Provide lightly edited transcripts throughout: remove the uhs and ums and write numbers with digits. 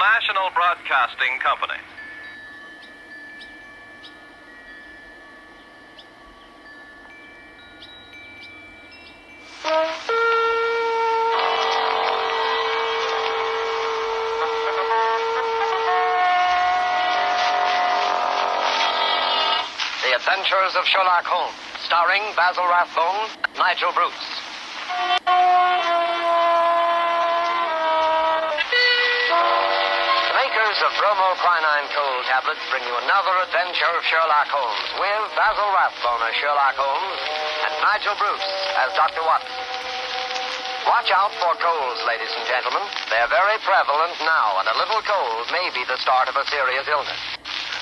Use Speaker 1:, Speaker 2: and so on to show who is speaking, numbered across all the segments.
Speaker 1: National Broadcasting Company.
Speaker 2: The Adventures of Sherlock Holmes, starring Basil Rathbone, Nigel Bruce. The makers of bromoquinine cold tablets bring you another adventure of Sherlock Holmes with Basil Rathbone as Sherlock Holmes and Nigel Bruce as Dr. Watson. Watch out for colds, ladies and gentlemen. They're very prevalent now, and a little cold may be the start of a serious illness.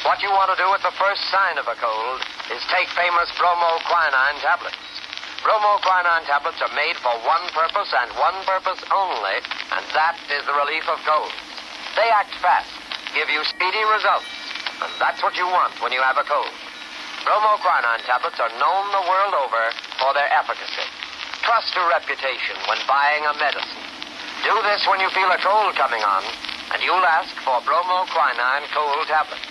Speaker 2: What you want to do at the first sign of a cold is take famous bromoquinine tablets. Bromoquinine tablets are made for one purpose and one purpose only, and that is the relief of colds. They act fast, give you speedy results, and that's what you want when you have a cold. Bromoquinine tablets are known the world over for their efficacy. Trust a reputation when buying a medicine. Do this when you feel a cold coming on, and you'll ask for bromoquinine cold tablets.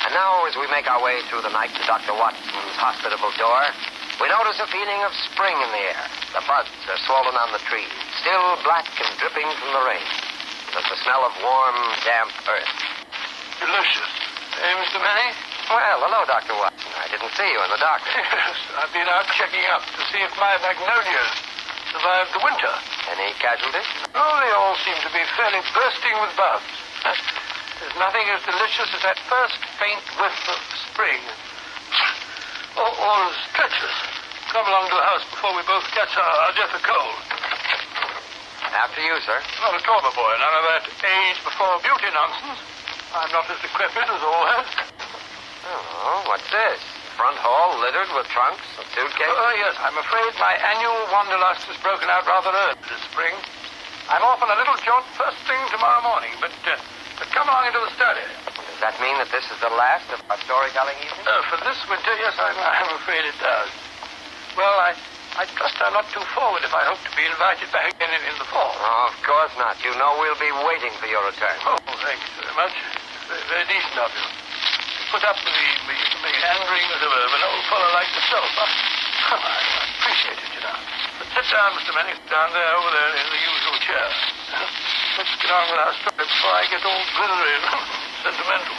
Speaker 2: And now, as we make our way through the night to Dr. Watson's hospitable door, we notice a feeling of spring in the air. The buds are swollen on the trees, still black and dripping from the rain. There's the smell of warm, damp earth.
Speaker 3: Delicious. Hey, Mr. Manny?
Speaker 2: Well, hello, Dr. Watson. I didn't see you in the dark.
Speaker 3: Yes, I've been out checking up to see if my magnolias survived the winter.
Speaker 2: Any casualties?
Speaker 3: Oh, they all seem to be fairly bursting with buds. There's nothing as delicious as that first faint whiff of spring. All is treacherous. Come along to the house before we both catch our death of cold.
Speaker 2: After you, sir.
Speaker 3: Not at all, my boy. None of that age before beauty nonsense. I'm not as decrepit as all that.
Speaker 2: Oh, what's this? Front hall littered with trunks and suitcases?
Speaker 3: Oh, yes. I'm afraid my annual wanderlust has broken out rather early this spring. I'm off on a little jaunt first thing tomorrow morning, but come along into the study.
Speaker 2: Does that mean that this is the last of our storytelling evening?
Speaker 3: For this winter, yes, I'm afraid it does. Well, I trust I'm not too forward if I hope to be invited back again in the fall.
Speaker 2: Oh, of course not. You know we'll be waiting for your return.
Speaker 3: Oh, thank you very much. Very, very decent of you. Put up with the hand-wringers of an old fellow like yourself. I appreciate it, you know. But sit down, Mr. Manning, down there, over there, in the usual chair. Let's get on with our story before I get all glittery and sentimental.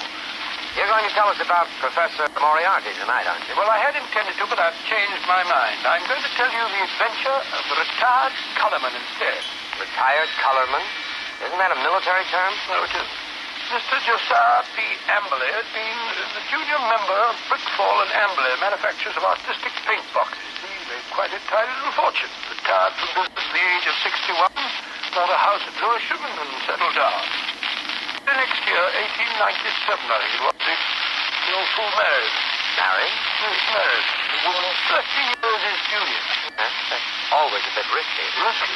Speaker 2: You're going to tell us about Professor Moriarty tonight, aren't you?
Speaker 3: Well, I had intended to, but I've changed my mind. I'm going to tell you the adventure of the retired colorman instead.
Speaker 2: Retired colorman? Isn't that a military term?
Speaker 3: No, it isn't. Mr. Josiah P. Amberley had been the junior member of Brickfall and Amberley, manufacturers of artistic paint boxes. He made quite a tidy little fortune. Retired from business at the age of 61, bought a house at Lewisham and settled down. The next year, 1897, I think it was, the old fool married.
Speaker 2: Married?
Speaker 3: Yes, married. A woman 30 years his junior.
Speaker 2: That's always a bit risky.
Speaker 3: Risky?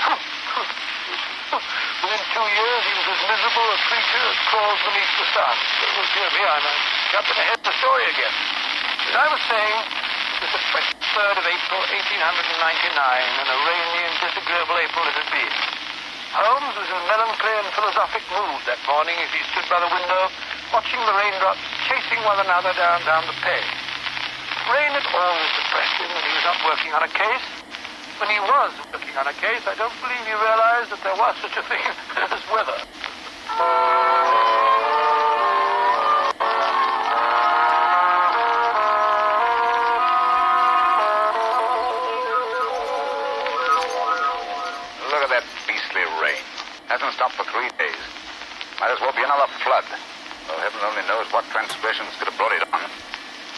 Speaker 3: Within 2 years, he was as miserable a creature as crawls beneath the sun. Oh, dear me, I'm jumping ahead of the story again. As I was saying, it was the 23rd of April, 1899, and a rainy and disagreeable April it had been. Holmes was in a melancholy and philosophic mood that morning as he stood by the window, watching the raindrops chasing one another down the pane. Rain had always depressed him when he was not working on a case. When he was working on a case, I don't believe he realized that there was such a thing as weather.
Speaker 4: Look at that beastly rain. Hasn't stopped for 3 days. Might as well be another flood. Though heaven only knows what transgressions could have brought it on.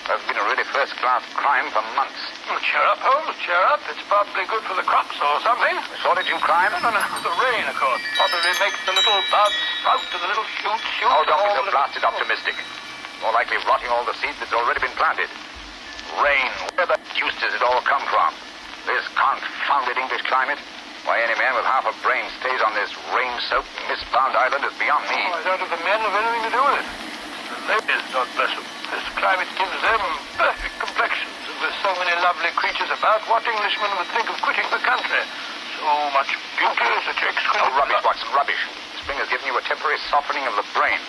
Speaker 4: That's been a really first-class crime for months.
Speaker 3: Oh, cheer up, Holmes, cheer up. It's probably good for the crops or something.
Speaker 4: A shortage in crime?
Speaker 3: No. The rain, of course, probably makes the little buds sprout and the little shoots shoot.
Speaker 4: Oh, don't be
Speaker 3: all
Speaker 4: so blasted optimistic. More likely rotting all the seeds that's already been planted. Rain, where the deuce does it all come from? This confounded English climate? Why any man with half a brain stays on this rain-soaked, mist-bound island is beyond me.
Speaker 3: Oh, I doubt if the men have anything to do with it. The ladies, God bless them. This climate gives them perfect complexions, and with so many lovely creatures about, what Englishman would think of quitting the country? So much beauty, such exquisite...
Speaker 4: Oh, rubbish, Watson, rubbish. It's spring has given you a temporary softening of the brain.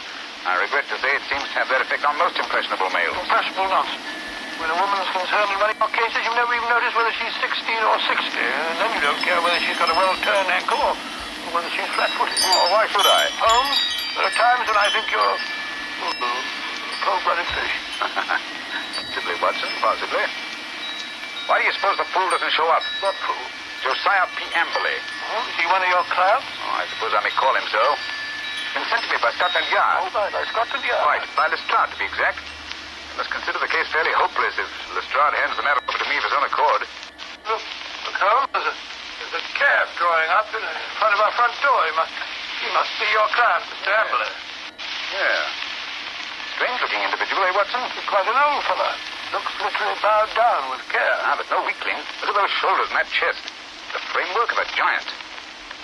Speaker 4: I regret to say it seems to have that effect on most impressionable males.
Speaker 3: Impressionable nonsense. When a woman's concerned in running our cases, you never even notice whether she's 16 or 60. And then you don't care whether she's got a well-turned ankle or whether she's flat-footed.
Speaker 4: Oh, why should I?
Speaker 3: Holmes, there are times when I think you're cold-blooded fish.
Speaker 4: Possibly, Watson, possibly. Why do you suppose the fool doesn't show up?
Speaker 3: What fool?
Speaker 4: Josiah P. Amberley.
Speaker 3: Oh, is he one of your clients?
Speaker 4: Oh, I suppose I may call him so. Been sent to me by Scotland Yard.
Speaker 3: Oh, by Scotland Yard.
Speaker 4: Right, by Lestrade, to be exact. You must consider the case fairly hopeless if Lestrade hands the matter over to me of his own accord.
Speaker 3: Look, Holmes, there's a cab drawing up in front of our front door. He must be your client, Mr. Amberley.
Speaker 4: Yeah. Strange-looking individual, eh, Watson?
Speaker 3: He's quite an old fellow. Looks literally bowed down with care.
Speaker 4: Ah, but no weakling. Look at those shoulders and that chest. The framework of a giant.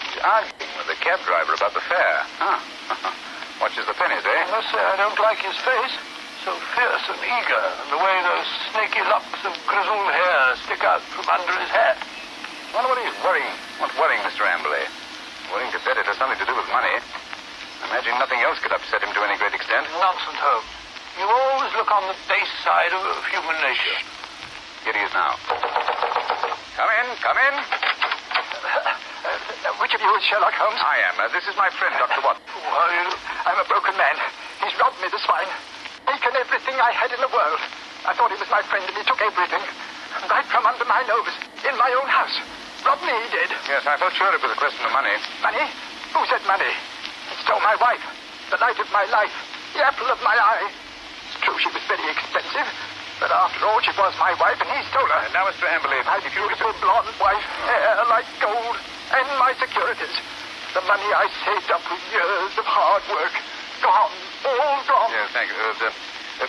Speaker 4: He's arguing with the cab driver about the fare. Huh. Watches the pennies, eh?
Speaker 3: I must say I don't like his face. So fierce and eager, and the way those snaky locks of grizzled hair stick out from under his hat.
Speaker 4: I wonder what he's worrying. What's worrying, Mr. Amberley? Worrying to bet it has something to do with money. I imagine nothing else could upset him to any great extent.
Speaker 3: Nonsense, Holmes. You always look on the base side of human nature.
Speaker 4: Here he is now. Come in, come in.
Speaker 3: Which of you is Sherlock Holmes?
Speaker 4: I am. This is my friend, Dr. Watson.
Speaker 3: Who are you?
Speaker 5: I'm a broken man. He's robbed me, the swine. Taken everything I had in the world. I thought he was my friend, and he took everything. Right from under my nose. In my own house. Robbed me, he did.
Speaker 4: Yes, I felt sure it was a question of money.
Speaker 5: Money? Who said money? He stole my wife. The light of my life. The apple of my eye. It's true she was very expensive. But after all, she was my wife, and he stole her.
Speaker 4: Now, Mr. Amberley,
Speaker 5: My beautiful blonde wife, hair like gold, and my securities. The money I saved up with years of hard work. Gone. All gone.
Speaker 4: Yes, thank you.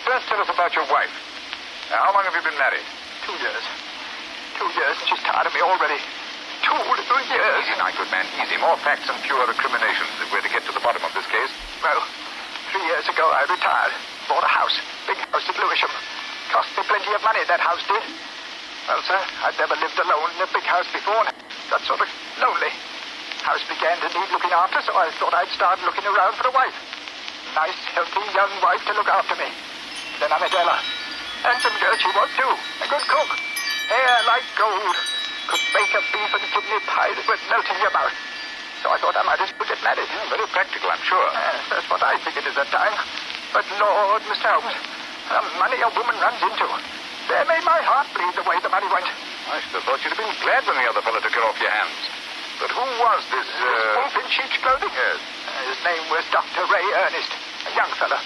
Speaker 4: First, tell us about your wife. How long have you been married?
Speaker 5: 2 years. 2 years, and she's tired of me already. 2 little years.
Speaker 4: Easy now, good man. Easy. More facts and fewer recriminations if we're to get to the bottom of this case.
Speaker 5: Well, 3 years ago I retired. Bought a house. Big house at Lewisham. Cost me plenty of money, that house did. Well, sir, I'd never lived alone in a big house before. Got sort of lonely. House began to need looking after, so I thought I'd start looking around for a wife. Nice, healthy young wife to look after me. Then I met Ella. Handsome girl she was, too. A good cook. Hair like gold. Could bake a beef and kidney pie that would melt in your mouth. So I thought I might as well get married.
Speaker 4: Very practical, I'm sure.
Speaker 5: Yes, that's what I figured at that time. But Lord, Mr. Holmes, the money a woman runs into. There made my heart bleed the way the money went.
Speaker 4: I should have thought you'd have been glad when the other fellow took it off your hands. But who was this,
Speaker 5: Wolf in sheep's clothing?
Speaker 4: Yes.
Speaker 5: His name was Dr. Ray Ernest, a young fella.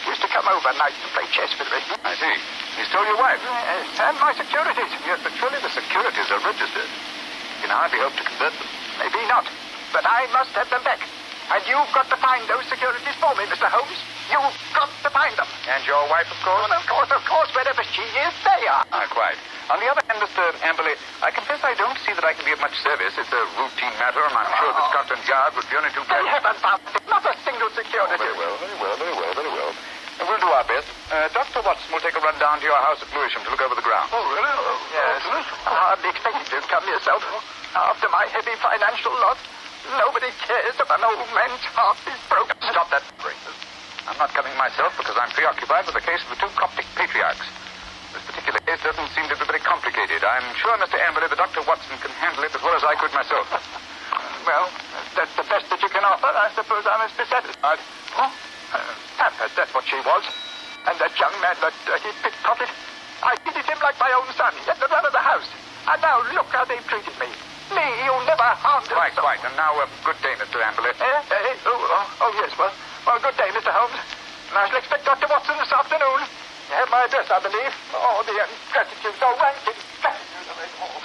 Speaker 5: Used to come over nights and play chess with me.
Speaker 4: I see. He stole your wife.
Speaker 5: Yes, and my securities.
Speaker 4: Yes, but surely the securities are registered. You can hardly hope to convert them.
Speaker 5: Maybe not, but I must have them back. And you've got to find those securities for me, Mr. Holmes. You've got to find them.
Speaker 4: And your wife, of course?
Speaker 5: Well, of course, wherever she is, they are.
Speaker 4: Ah, quite. On the other hand, Mr. Amberley, I confess I don't see that I can be of much service. It's a routine matter, and I'm sure that Scotland Yard would be only too
Speaker 5: They
Speaker 4: glad.
Speaker 5: haven't found not a single security.
Speaker 4: Very well, very well, very well, very well. And we'll do our best. Dr. Watson will take a run down to your house at Lewisham to look over the ground.
Speaker 3: Oh, really?
Speaker 5: Yes. I hardly expected you to come yourself. After my heavy financial loss, nobody cares if an old man's heart is broken.
Speaker 4: Stop that. I'm not coming myself because I'm preoccupied with the case of the 2 Coptic patriarchs. This particular case doesn't seem to be very complicated. I'm sure, Mr. Amberley, that Dr. Watson can handle it as well as I could myself.
Speaker 5: Well, that's the best that you can offer. I suppose I must be satisfied. Huh? Pampers, that's what she was. And that young man, that dirty pickpocket, I pitied him like my own son. He had the run of the house. And now look how they've treated me. Me, you never harmed us.
Speaker 4: Quite. And now, good day, Mr. Amberley.
Speaker 5: Oh, yes, well, good day, Mr. Holmes. And I shall expect Dr. Watson this afternoon. You have my address, I believe. Oh, the ingratitude, the rank ingratitude of it all.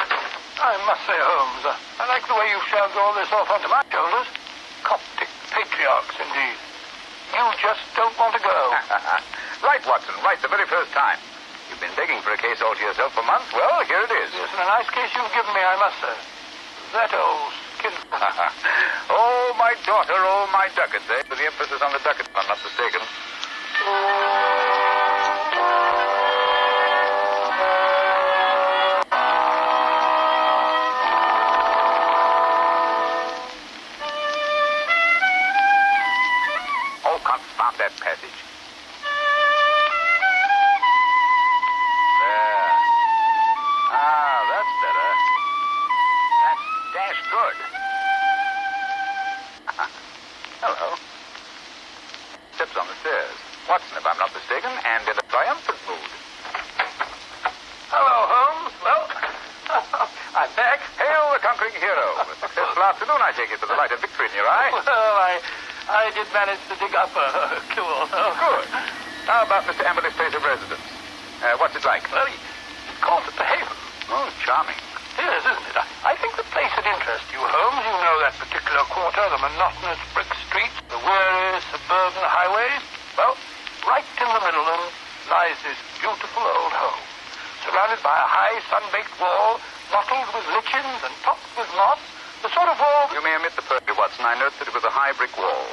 Speaker 3: I must say, Holmes, I like the way you've shoved all this off onto my shoulders. Coptic patriarchs, indeed. You just don't want to go.
Speaker 4: Right, Watson, right the very first time. You've been begging for a case all to yourself for months. Well, here it is.
Speaker 3: Yes, and a nice case you've given me, I must say. That old skin.
Speaker 4: Oh, my daughter, oh, my ducats, eh? With the emphasis on the ducats, if I'm not mistaken. Hail the conquering hero. A successful afternoon, I take it, with the light of victory in your eye.
Speaker 3: Well, I did manage to dig up a clue.
Speaker 4: Good. How about Mr. Amberley's place of residence? What's it like?
Speaker 3: Well, he calls it the Haven.
Speaker 4: Oh, charming.
Speaker 3: Yes, isn't it? I think the place would interest you, Holmes. You know that particular quarter, the monotonous brick streets, the weary suburban highways. Well, right in the middle of them lies this beautiful old home, surrounded by a high sun-baked wall, mottled with lichens and topped with moss. The sort of wall...
Speaker 4: You may omit the perjury, Watson. I note that it was a high brick wall.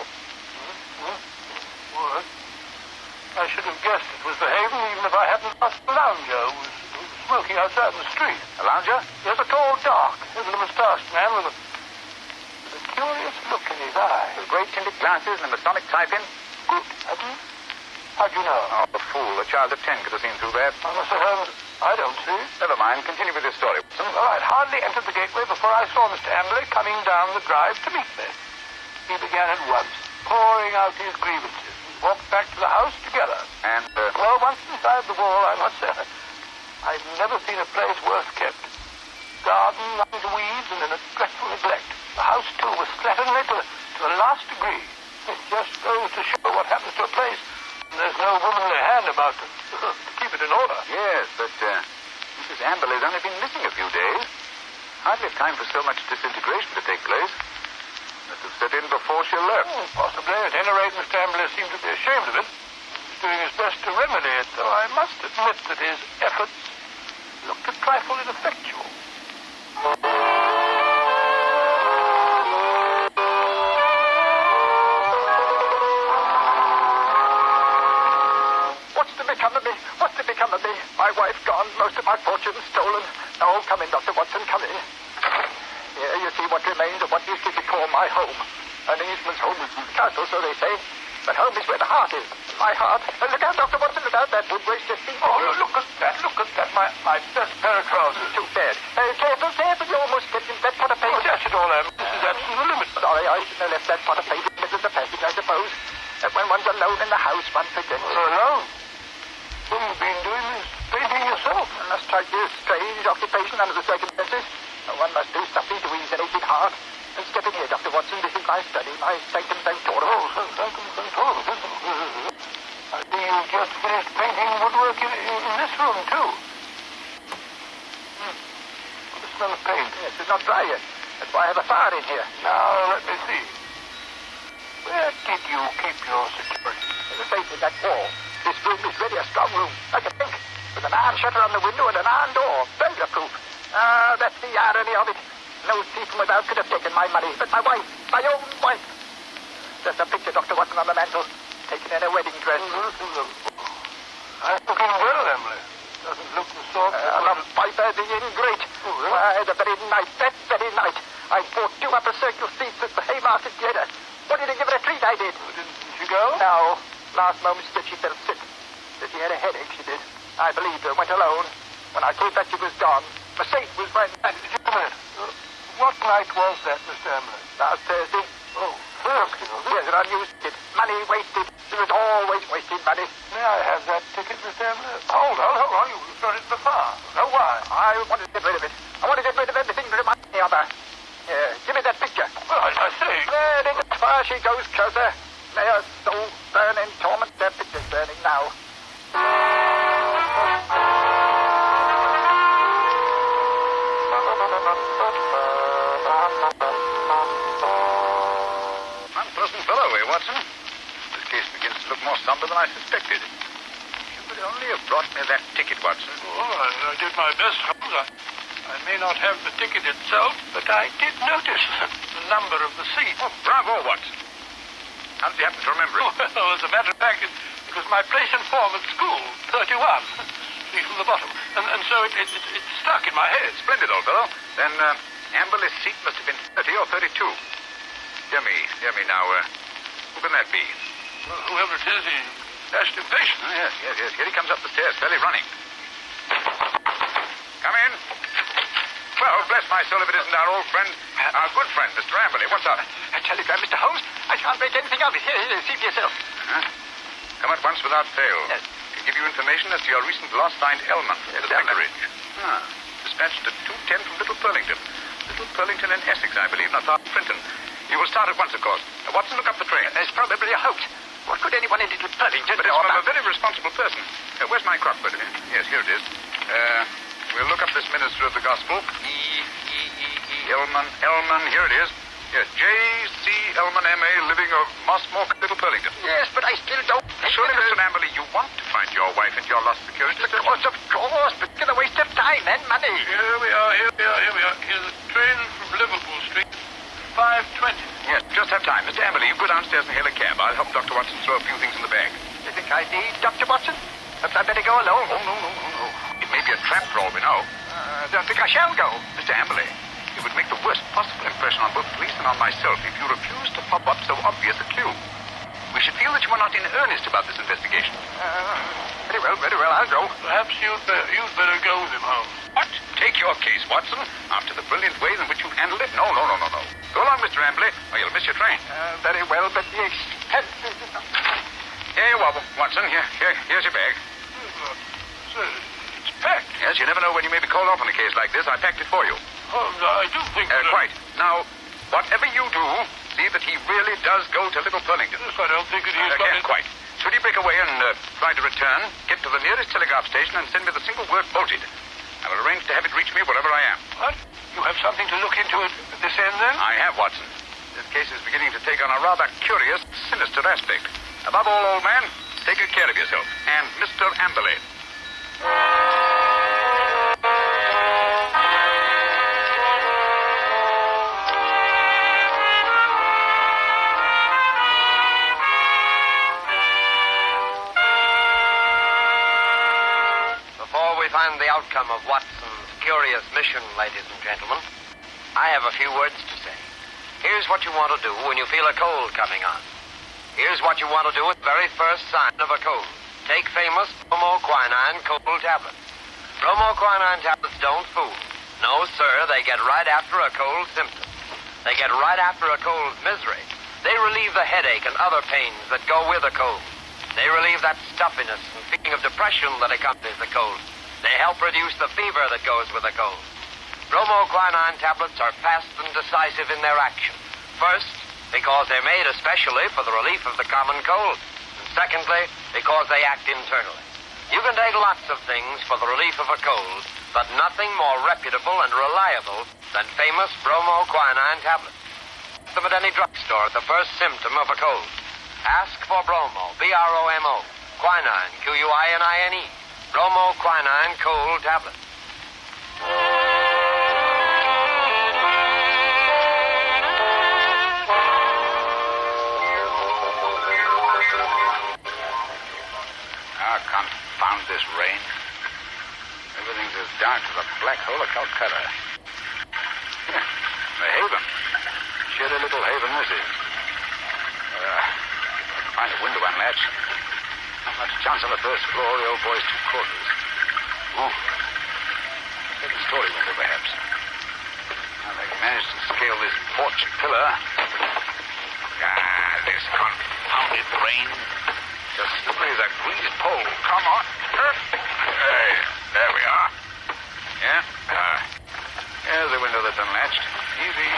Speaker 3: What? I should have guessed it was the Haven, even if I hadn't asked the lounger who was smoking outside in the street.
Speaker 4: A lounger?
Speaker 3: Yes, a tall, dark, heavily-moustached man with a curious look in his eye.
Speaker 4: With great tinted glasses and a Masonic type in?
Speaker 3: Good, have you? How'd you know?
Speaker 4: Oh, a fool. A child of 10 could have seen through that.
Speaker 3: Oh, Mr. Holmes, I don't see.
Speaker 4: Never mind. Continue with your story, Watson.
Speaker 3: Well, I'd hardly entered the gateway before I saw Mr. Amberley coming down the drive to meet me. He began at once, pouring out his grievances. We walked back to the house together.
Speaker 4: And,
Speaker 3: Well, once inside the wall, I must say, I've never seen a place worse kept. Garden lined with weeds and in a dreadful neglect. The house, too, was slatternly to the last degree. It just goes to show what happens to a place when there's no womanly hand about to keep it in order.
Speaker 4: yes, but, Mrs. Amberley's only been missing a few days. Hardly have time for so much disintegration to take place. Must have set in before she left.
Speaker 3: Possibly. At any rate, Mr. Amberley seemed to be ashamed of it. He's doing his best to remedy it, though I must admit that his efforts looked a trifle ineffectual.
Speaker 5: What's to become of me? What's to become of me? My wife gone, most of my fortune stolen. Oh, come in, Dr. Watson, come in. Here you see what remains of what used to be called my home. An Englishman's home is his castle, so they say. But home is where the heart is. My heart. Look out, Dr. Watson, look out. That wood waste just seems...
Speaker 3: Oh, look at that, my best pair of trousers.
Speaker 5: Too bad. Careful, you almost stepped in that pot of paint.
Speaker 3: Oh, dash it all, Em. This is absolutely the limit.
Speaker 5: Sorry, I shouldn't have left that pot of paint in the middle of the passage, I suppose. When one's alone in the house, one forgets.
Speaker 3: Alone? What you've been doing is painting yourself.
Speaker 5: One must strike you a strange occupation under the circumstances. One must do something to ease an aching heart. And step in here, Dr. Watson. This is my study, my sanctum sanctorum.
Speaker 3: Oh, sanctum sanctorum. I see you've just finished painting woodwork in this room, too. The smell of paint.
Speaker 5: Yes, it's not dry yet. That's why I have a fire in here.
Speaker 3: Now, let me see. Where did you keep your security?
Speaker 5: There's a safe in that wall. This room is really a strong room, like a bank, with an iron shutter on the window and an iron door, burglar-proof. Ah, that's the irony of it. No thief from without could have taken my money, but my wife, my own wife. There's a picture, Dr. Watson, on the mantel, taken in a wedding dress.
Speaker 3: I'm looking well, Emily. Doesn't look the sort
Speaker 5: The viper, the ingrate.
Speaker 3: Oh, really?
Speaker 5: Why, the very night, that very night, I bought 2 upper circle seats at the Haymarket Theatre. Wanted to give her a treat, I did.
Speaker 3: Didn't she go?
Speaker 5: No. Last moment she said she felt sick. That she had a headache, she did. I believed her, went alone. When I came back, she was gone. The safe was right...
Speaker 3: Just a minute. What night was that, Mr. Emily?
Speaker 5: Last Thursday.
Speaker 3: Oh, Thursday, was it?
Speaker 5: Yes, an unused money wasted. There was always wasted money.
Speaker 3: May I have that ticket, Mr. Emily? Hold on. You've got it in the fire. No, why?
Speaker 5: I want to get rid of it. I want to get rid of everything that reminds me of her. Here, give me that picture.
Speaker 3: Well, I say...
Speaker 5: There, in the fire she goes closer. May her soul burn in torment. That picture's burning now.
Speaker 4: Unpleasant fellow, eh, Watson? This case begins to look more somber than I suspected. You could only have brought me that ticket, Watson.
Speaker 3: Oh, I did my best, Holmes. I may not have the ticket itself, but I did notice the number of the seat.
Speaker 4: Oh, bravo, Watson. How did you happen to remember it?
Speaker 3: Well, as a matter of fact, it was my place in form at school, 31. See from the bottom. And so it stuck in my head.
Speaker 4: Splendid, old fellow. Then, Amberley's seat must have been 30 or 32. Hear me now. Who can that be?
Speaker 3: Well, whoever it is, he dashed impatient.
Speaker 4: Oh, yes. Here he comes up the stairs, fairly running. Come in. Well, bless my soul if it isn't our old friend, our good friend, Mr. Amberley. What's up?
Speaker 5: A telegram, Mr. Holmes. I can't make anything of it. Here, see for yourself.
Speaker 4: Huh? Come at once without fail.
Speaker 5: Yes.
Speaker 4: To give you information as to your recent loss signed Elman,
Speaker 5: Yes,
Speaker 4: the vicarage. Dispatched at 2:10 from Little Burlington. Purlington in Essex, I believe, not far from Frinton. You will start at once, of course. Watson, look up the train.
Speaker 5: There's probably a hoax. What could anyone in Little Purlington
Speaker 4: But it's from a very responsible person. Where's my crockpot? Yes, here it is. We'll look up this minister of the gospel. Elman, here it is. Yes, J.C. Elman, M.A., living of Mossmore, Little Purlington.
Speaker 5: Yes, but I still don't...
Speaker 4: Surely, Mr. Amberley, you want to find your wife and your lost security.
Speaker 5: Of course, but it's a waste of time and money.
Speaker 3: Here we are. Here's a train from Liverpool Street, 5:20.
Speaker 4: Yes, just have time. Mr. Amberley, you go downstairs and hail a cab. I'll help Dr. Watson throw a few things in the bag.
Speaker 5: You think I need Dr. Watson? Perhaps I'd better go alone.
Speaker 4: Oh, no. It may be a trap for all we know.
Speaker 5: Don't think I shall go.
Speaker 4: Mr. Amberley, it would make the worst possible impression on both police and on myself if you refused to pop up so obvious a clue. We should feel that you are not in earnest about this investigation.
Speaker 5: Very well, I'll go.
Speaker 3: Perhaps you'd better go with him, Holmes.
Speaker 4: What? Take your case, Watson. After the brilliant ways in which you've handled it? No. Go along, Mr. Amberley, or you'll miss your train.
Speaker 5: Very well, but the expense...
Speaker 4: Here you are, Watson. Here's your bag.
Speaker 3: Sir, it's packed.
Speaker 4: Yes, you never know when you may be called off on a case like this. I packed it for you.
Speaker 3: Holmes, I do think that...
Speaker 4: Quite. Now, whatever you do, see that he really does go to Little Purlington.
Speaker 3: Yes, I don't think that he's got
Speaker 4: Can't quite. Should he break away and try to return, get to the nearest telegraph station and send me the single word bolted. I will arrange to have it reach me wherever I am.
Speaker 3: What? You have something to look into at this end, then?
Speaker 4: I have, Watson. This case is beginning to take on a rather curious, sinister aspect. Above all, old man, take good care of yourself. And Mr. Amberley.
Speaker 2: Before we find the outcome of Watson's curious mission, ladies and gentlemen, I have a few words to say. Here's what you want to do when you feel a cold coming on. Here's what you want to do at the very first sign of a cold. Take famous bromoquinine cold tablets. Bromoquinine tablets don't fool. No, sir, they get right after a cold symptom. They get right after a cold's misery. They relieve the headache and other pains that go with a cold. They relieve that stuffiness and feeling of depression that accompanies the cold. They help reduce the fever that goes with a cold. Bromoquinine tablets are fast and decisive in their action. First, because they're made especially for the relief of the common cold. And secondly, because they act internally. You can take lots of things for the relief of a cold, but nothing more reputable and reliable than famous bromoquinine tablets. Get them at any drugstore at the first symptom of a cold. Ask for bromo, B-R-O-M-O, quinine, Q-U-I-N-I-N-E, bromoquinine cold tablets.
Speaker 4: Confound this rain. Everything's as dark as a black hole of Calcutta. The haven. Shitty little haven this is. Find a window unlatched. Not much chance on the first floor. The old boy's two quarters. Second story window, perhaps. Now they managed to scale this porch pillar. This confounded rain. As slippery as a greased pole. Come on. Hey, there we are. Yeah. Here's the window that's unlatched. Easy.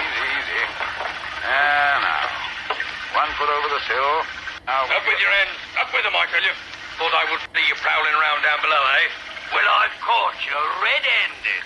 Speaker 4: Now. 1 foot over the sill. Now.
Speaker 1: Up with your hands. Up with them, I tell you. Thought I would see you prowling around down below, eh? Well, I've caught you red-handed.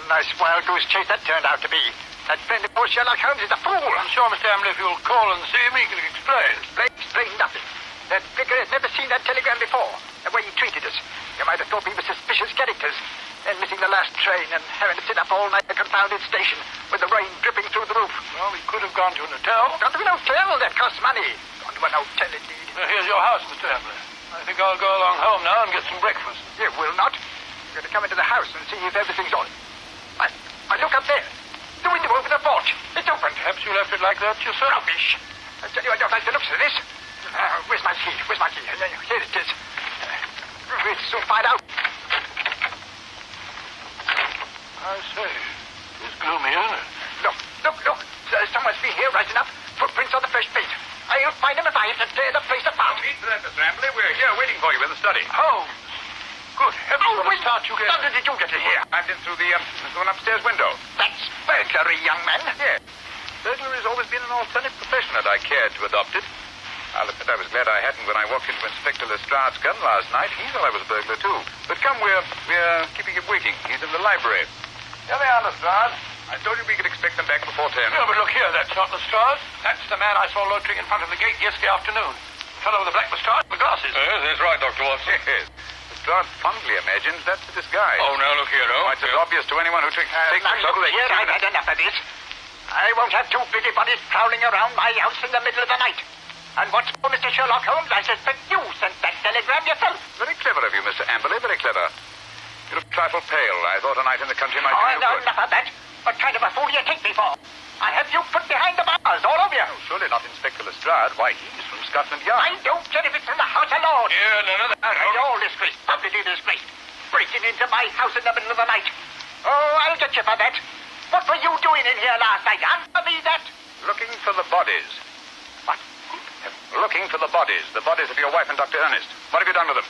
Speaker 5: Nice wild goose chase that turned out to be. That friend of yours, Sherlock Holmes, is a fool.
Speaker 3: I'm sure, Mr. Amberley, if you'll call and see him, he can explain.
Speaker 5: Explain nothing. That figure had never seen that telegram before. The way he treated us. You might have thought we were suspicious characters. Then missing the last train and having to sit up all night at a confounded station with the rain dripping through the roof.
Speaker 3: Well, we could have gone to an hotel.
Speaker 5: Gone to an hotel? That costs money. Gone to an hotel, indeed.
Speaker 3: Here's your house, Mr. Amberley. I think I'll go along home now and get some breakfast.
Speaker 5: You will not. You're going to come into the house and see if everything's on. I look up there. The window over the porch. It's open.
Speaker 3: Perhaps you left it like that yourself.
Speaker 5: Rubbish. I tell you, I don't like the looks of this. Where's my key? Here it is. We'll soon find out.
Speaker 3: I say, it's gloomy, isn't it?
Speaker 5: Look. Someone's been here right enough. Footprints on the fresh paint. I'll find him if I
Speaker 3: ready to tear the place apart.
Speaker 4: Don't eat that, Mr. Amberley. We're here waiting for you in the study.
Speaker 3: Holmes! Good heavens, what a start you get.
Speaker 5: How did you get in here?
Speaker 4: I've been through the one upstairs window.
Speaker 5: That's burglary, young man.
Speaker 4: Yes. Burglary's always been an alternate profession had I cared to adopt it. I'll admit I was glad I hadn't when I walked into Inspector Lestrade's gun last night. He thought I was a burglar, too. But come, we're keeping him waiting. He's in the library. Here they are, Lestrade. I told you we could expect them back before 10.
Speaker 3: No, but look here, that's not Lestrade. That's the man I saw loitering in front of the gate yesterday afternoon. The fellow with the black moustache and the glasses.
Speaker 4: Yes, that's right, Dr. Watson. Yes. Lestrade fondly imagines that's a disguise.
Speaker 1: Oh, now look here,
Speaker 4: Oh, it's as obvious to anyone who takes
Speaker 5: Now, look here, I've had enough of this. I won't have two busybodies prowling around my house in the middle of the night. And what's more, Mr. Sherlock Holmes, I suspect you sent that telegram yourself.
Speaker 4: Very clever of you, Mr. Amberley, very clever. You look a trifle pale. I thought a night in the country might do you
Speaker 5: no,
Speaker 4: good.
Speaker 5: enough of that. What kind of a fool do you take me for? I have you put behind the bars, all of you.
Speaker 4: Oh, surely not Inspector Lestrade. Why, he's from Scotland Yard.
Speaker 5: I don't care if it's from the House alone.
Speaker 1: Yeah, none of that.
Speaker 5: You're all disgraced, publicly disgraced. Breaking into my house in the middle of the night. Oh, I'll get you for that. What were you doing in here last night? Answer me that.
Speaker 4: Looking for the bodies.
Speaker 5: What?
Speaker 4: Looking for the bodies. The bodies of your wife and Dr. Ernest. What have you done with them?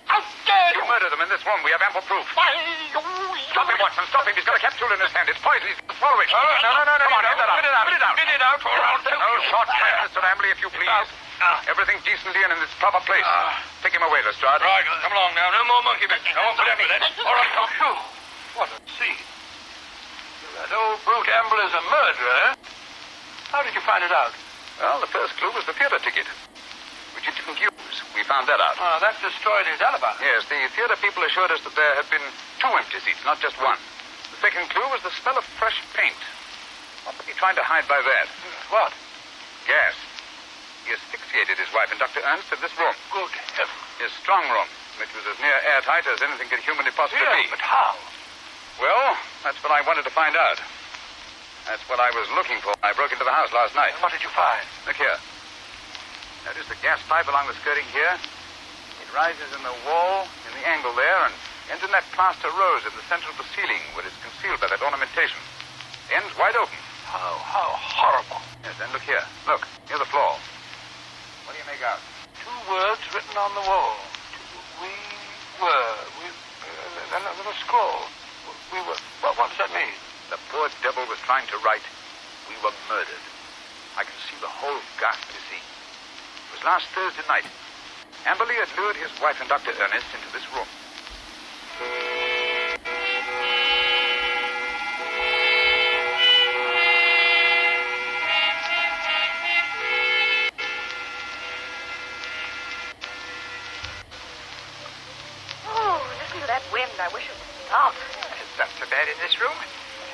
Speaker 5: How dare
Speaker 4: You
Speaker 5: you?
Speaker 4: murdered them in this room. We have ample proof.
Speaker 5: Why,
Speaker 4: Stop him, Watson. Stop him. He's got a capsule in his hand. It's poison. He's going to swallow it.
Speaker 1: No.
Speaker 4: Come on,
Speaker 1: Spit it out. Spit it out. Spit it out, or I'll tell
Speaker 4: No
Speaker 1: you.
Speaker 4: shortcut, Mr. Amberley, if you please. Everything decently and in its proper place. Take him away, Lestrade.
Speaker 1: Right, come along now. No more monkey business. I won't put up with that. All right,
Speaker 3: Phew, what a scene. That old brute Amberley's a murderer, eh? How did you find it out?
Speaker 4: Well, the first clue was the theater ticket, which he didn't use. We found that out.
Speaker 3: Oh, that destroyed his alibi.
Speaker 4: Yes, the theater people assured us that there had been 2 empty seats, not just one. The second clue was the smell of fresh paint. What were he trying to hide by that?
Speaker 3: What?
Speaker 4: Gas. He asphyxiated his wife and Dr. Ernst in this room.
Speaker 3: Good heavens.
Speaker 4: His strong room, which was as near airtight as anything could humanly possibly
Speaker 3: Yeah,
Speaker 4: be.
Speaker 3: but how?
Speaker 4: Well, that's what I wanted to find out. That's what I was looking for. I broke into the house last night.
Speaker 3: And what did you find?
Speaker 4: Look here. Notice the gas pipe along the skirting here? It rises in the wall, in the angle there, and ends in that plaster rose in the center of the ceiling, where it's concealed by that ornamentation. The end's wide open.
Speaker 3: How horrible.
Speaker 4: Yes, and look here. Look, near the floor. What do you make out?
Speaker 3: 2 words written on the wall. We were. Then a scroll. We were. What does that mean?
Speaker 4: The poor devil was trying to write, "We were murdered." I can see the whole ghastly scene. It was last Thursday night. Amberley had lured his wife and Dr. Ernest into this room.
Speaker 6: Oh, listen to that wind. I wish it would stop.
Speaker 5: It's not so bad in this room.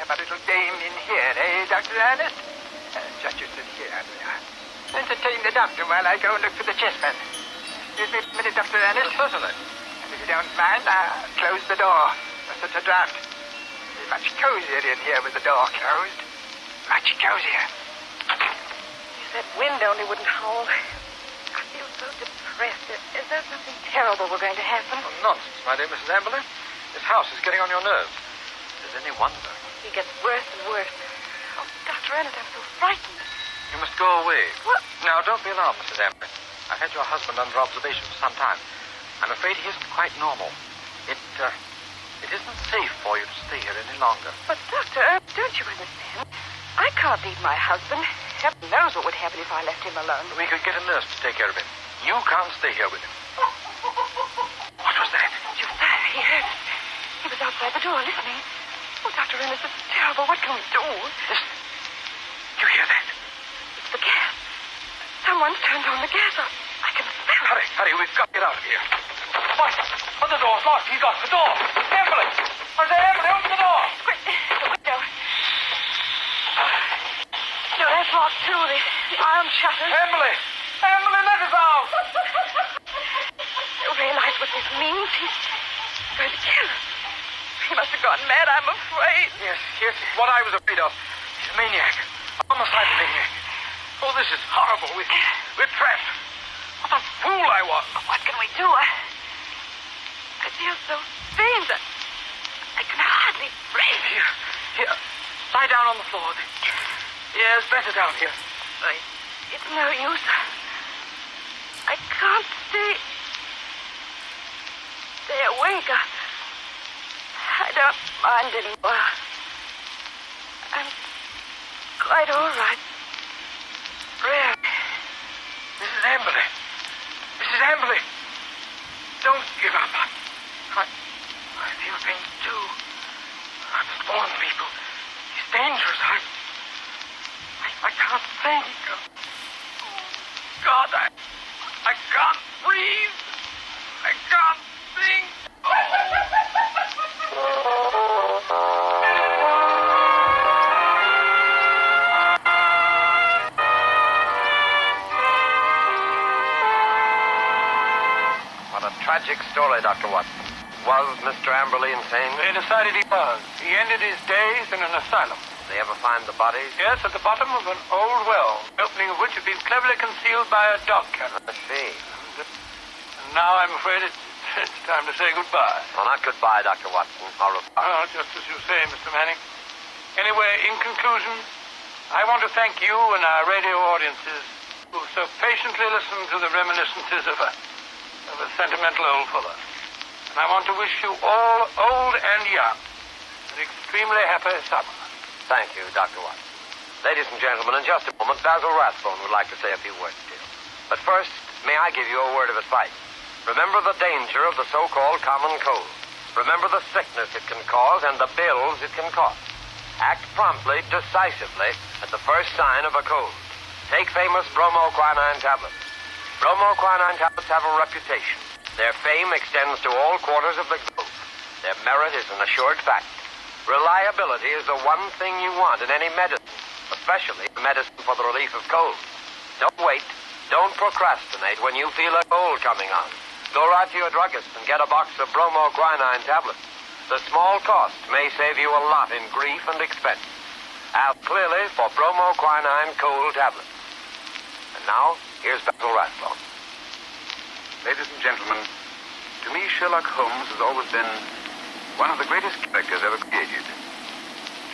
Speaker 5: Have a little game in here, eh, Dr. Ernest? Just you sit here, Andrea. Entertain the doctor while I go and look for the chessmen. Excuse me a minute, Dr. Ernest.
Speaker 3: Certainly.
Speaker 5: And if you don't mind, I'll close the door. That's such a draft. It'll be much cozier in here with the door closed. Much cozier.
Speaker 6: If that wind only wouldn't howl. I feel so depressed. Is there something terrible we're going to happen?
Speaker 3: Oh, nonsense, my dear Mrs. Amberley. This house is getting on your nerves. Is there any wonder?
Speaker 6: He gets worse and worse. Oh, Dr. Ernest, I'm so frightened.
Speaker 3: You must go away.
Speaker 6: What?
Speaker 3: Now, don't be alarmed, Mrs. Amberley. I've had your husband under observation for some time. I'm afraid he isn't quite normal. It isn't safe for you to stay here any longer.
Speaker 6: But, Doctor, don't you understand? I can't leave my husband. Heaven knows what would happen if I left him alone.
Speaker 3: We could get a nurse to take care of him. You can't stay here with him. What was that?
Speaker 6: Just there, he heard us. He was outside the door listening. Oh, Dr. Ernest, this is terrible. What can we do?
Speaker 3: Listen. You hear that?
Speaker 6: It's the gas. Someone's turned on the gas. I can smell it.
Speaker 3: Hurry, we've got to get out of here. Why? Oh, the door's locked. He's locked the door. Amberley! I say, Amberley, open the door!
Speaker 6: Quick, the window. No, that's locked too. The iron's shuttered.
Speaker 3: Amberley! Amberley, let us out!
Speaker 6: You realize what this means? He's going to kill us. He must have gone mad, I'm afraid.
Speaker 3: Yes, it's what I was afraid of. He's a maniac. A homicidal maniac. Oh, this is horrible. We're trapped. What a fool I was.
Speaker 6: What can we do? I feel so faint. I can hardly breathe.
Speaker 3: Here. Lie down on the floor. Yes, better down here.
Speaker 6: It's no use. stay awake. I don't mind anymore. I'm quite all right.
Speaker 1: Really? Mrs. Amberley. Mrs. Amberley. Don't give up. I feel things too. I must warn people. It's dangerous. I can't think. God, I can't breathe. I can't think.
Speaker 2: What a tragic story, Dr. Watson. Was Mr. Amberley insane?
Speaker 3: They decided he was. He ended his days in an asylum.
Speaker 2: Did they ever find the bodies?
Speaker 3: Yes, at the bottom of an old well, the opening of which had been cleverly concealed by a dog kennel.
Speaker 2: I see.
Speaker 3: And now I'm afraid it's time to say goodbye.
Speaker 2: Well, not goodbye, Dr. Watson. Au revoir.
Speaker 3: Oh, just as you say, Mr. Manning. Anyway, in conclusion, I want to thank you and our radio audiences who so patiently listened to the reminiscences of a sentimental old fellow. And I want to wish you all, old and young, an extremely happy summer.
Speaker 2: Thank you, Dr. Watson. Ladies and gentlemen, in just a moment, Basil Rathbone would like to say a few words to you. But first, may I give you a word of advice? Remember the danger of the so-called common cold. Remember the sickness it can cause and the bills it can cost. Act promptly, decisively, at the first sign of a cold. Take famous bromoquinine tablets. Bromoquinine tablets have a reputation. Their fame extends to all quarters of the globe. Their merit is an assured fact. Reliability is the one thing you want in any medicine, especially medicine for the relief of colds. Don't wait. Don't procrastinate when you feel a cold coming on. Go right to your druggist and get a box of bromoquinine tablets. The small cost may save you a lot in grief and expense. Ask clearly for bromoquinine cold tablets. And now, here's Basil Rathbone.
Speaker 4: Ladies and gentlemen, to me, Sherlock Holmes has always been one of the greatest characters ever created.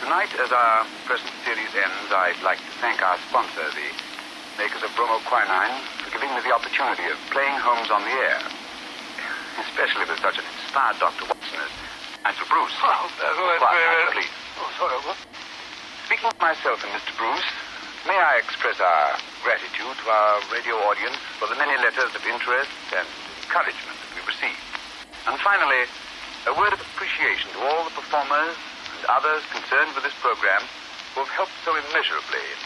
Speaker 4: Tonight, as our present series ends, I'd like to thank our sponsor, the makers of bromoquinine, for giving me the opportunity of playing Holmes on the air, especially with such an inspired Dr. Watson as Nigel Bruce.
Speaker 3: Oh,
Speaker 4: Please.
Speaker 3: Oh, sorry, what?
Speaker 4: Speaking of myself and Mr. Bruce, may I express our gratitude to our radio audience for the many letters of interest and encouragement that we received. And finally, a word of appreciation to all the performers and others concerned with this program who have helped so immeasurably in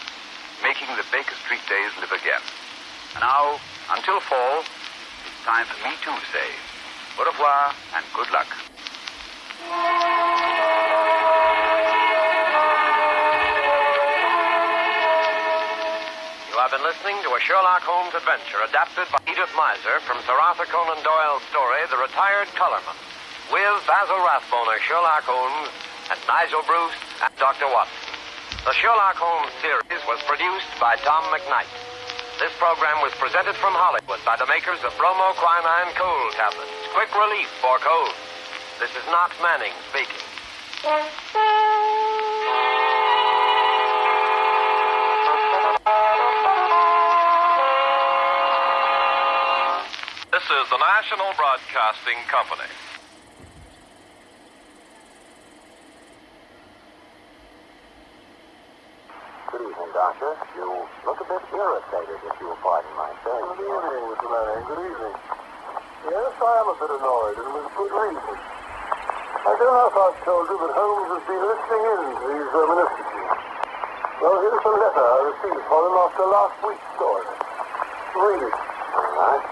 Speaker 4: making the Baker Street days live again. And now, until fall, it's time for me too to say au revoir and good luck.
Speaker 2: You have been listening to a Sherlock Holmes adventure adapted by Edith Miser from Sir Arthur Conan Doyle's story, The Retired Colorman, with Basil Rathbone as Sherlock Holmes and Nigel Bruce and Dr. Watson. The Sherlock Holmes series was produced by Tom McKnight. This program was presented from Hollywood by the makers of bromoquinine cold tablets, quick relief for colds. This is not Manning speaking.
Speaker 7: This is the National Broadcasting Company.
Speaker 8: Good evening, Doctor. You look a bit irritated, if you will pardon my saying.
Speaker 9: Good evening, Mr. Manning. Good evening. Yes, I am a bit annoyed, and with good reason. I don't know if I've told you, but Holmes has been listening in to these reminiscences. Well, here's a letter I received for him after last week's story. Read it.
Speaker 8: All right.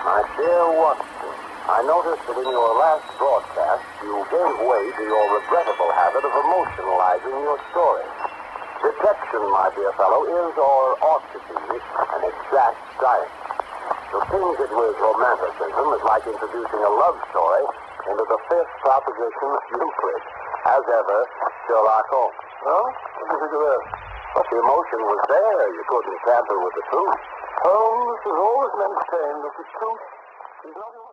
Speaker 8: My dear Watson, I noticed that in your last broadcast, you gave way to your regrettable habit of emotionalizing your story. Detection, my dear fellow, is or ought to be an exact science. To tinge it with romanticism is like introducing a love story into the fifth proposition of Euclid. As ever, Sherlock Holmes.
Speaker 9: Well, what do you think of that?
Speaker 8: But the emotion was there. You couldn't tamper with the truth.
Speaker 9: Holmes has always maintained that the truth is not...